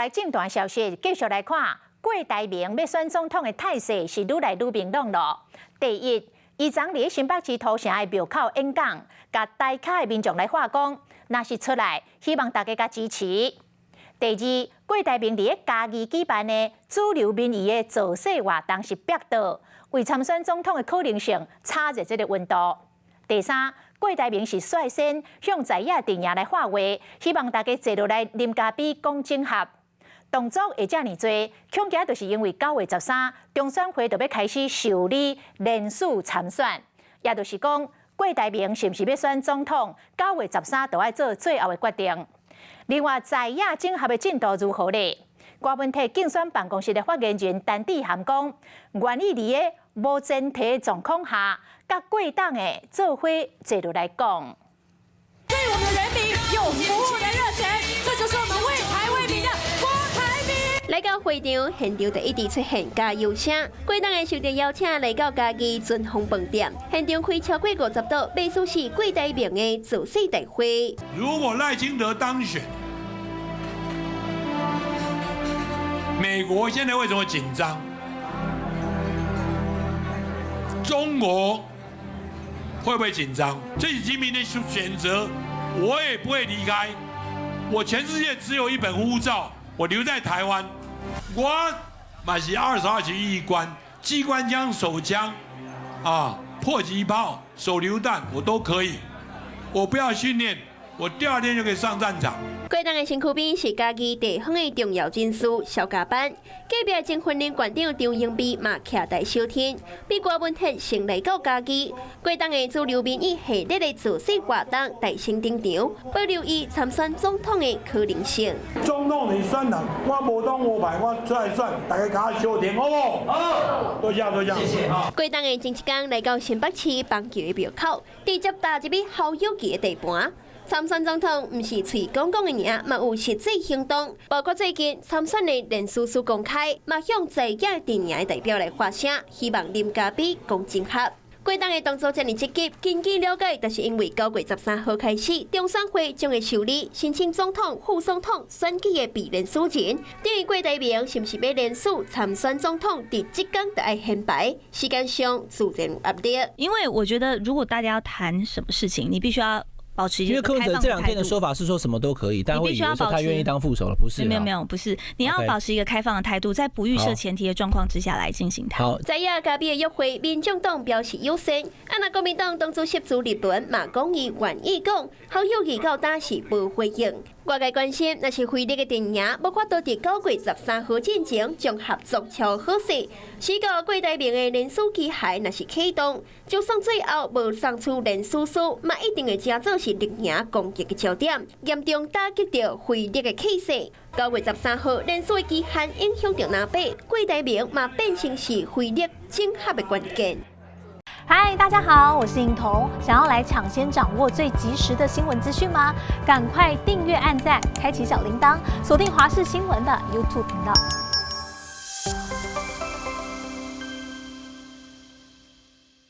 正段消息，继续来看，郭台铭要选总统的态势是愈来愈明朗了。第一，伊昨伫新北市土城的庙口演讲，甲台卡的民众来话讲，若是出来，希望大家甲支持。第二，郭台铭伫嘉义举办的主流民意的造势活动是逼倒，为参选总统的可能性炒热这个温度。第三，郭台铭是率先向在野阵营来发话，希望大家坐落来啉咖啡讲整合。动作会遮尔多，恐惊就是因为9月13中选会就要开始受理联署参选，也就是讲郭台铭是毋是要选总统，9月13就要做最后的决定。另外，在野整合的进度如何呢？郭文泰竞选办公室的发言人陈志涵讲，愿意伫个无前提的状况下，甲贵党的做伙坐落来讲。对我们的人民有服务的热忱，这就是我们为台为民的郭台铭。来到会场，现场就一直出现加油声。贵党的受到邀请来到嘉义尊丰饭店，现场开超过50桌，被说是郭台铭的造势大会。如果赖清德当选，美国现在为什么紧张？中国会不会紧张？这是人民的选择，我也不会离开。我全世界只有一本护照，我留在台湾。我买是22级役官，机关枪、手枪，迫击炮、手榴弹我都可以。我不要训练，我第2天就可以上战场。郭党的身躯边是嘉义地方的重要人士肖家班，隔壁的前婚姻馆长张英美嘛徛在小天，比郭文泰先来到嘉义。郭党的主流民意系列的造势活动大声登场，保留伊参选总统的可能性。总统你选人，我无党无派，我出来选，大家给我小点好不？好，多谢多谢，谢谢哈。郭党的前一天来到新北市邦桥的庙口，直接踏入去好友旗的地盘。参选总统唔是嘴讲讲的尔，嘛有实际行动。包括最近参选的连署书公开，嘛向在野阵营的代表来发声，希望啉咖啡讲整合。郭党的动作这么积极，根据了解，就是因为9月13号开始，中选会将会受理申请总统、副总统选举的被连署人。对于郭台铭是不是要连署参选总统，伫即天就要显牌，时间上自然有压力。因为我觉得，如果大家要谈什么事情，你必须要保持一个开放的态度。因为柯文哲这2天的说法是说什么都可以，大家会以为说他愿意当副手了，不是？没有，不是。你要保持一个开放的态度，在不预设前提的状况之下来进行它。好，在野嘉义的约会，民众党表示优先。那国民党党主席朱立伦嘛讲伊愿意讲，好友谊到打是无回应。外界关心，那是非立的阵营，无法度伫9月13号之前将合作敲好势。时到郭台铭的连署机械若是启动，就算最后无送出连署书，嘛一定会成做是绿营攻击的焦点，严重打击到非立的气势。9月13号连署的期限影响到南北，郭台铭嘛变成是非立整合的关键。嗨，大家好，我是颖彤。想要来抢先掌握最及时的新闻资讯吗？赶快订阅、按赞、开启小铃铛，锁定华视新闻的 YouTube 频道。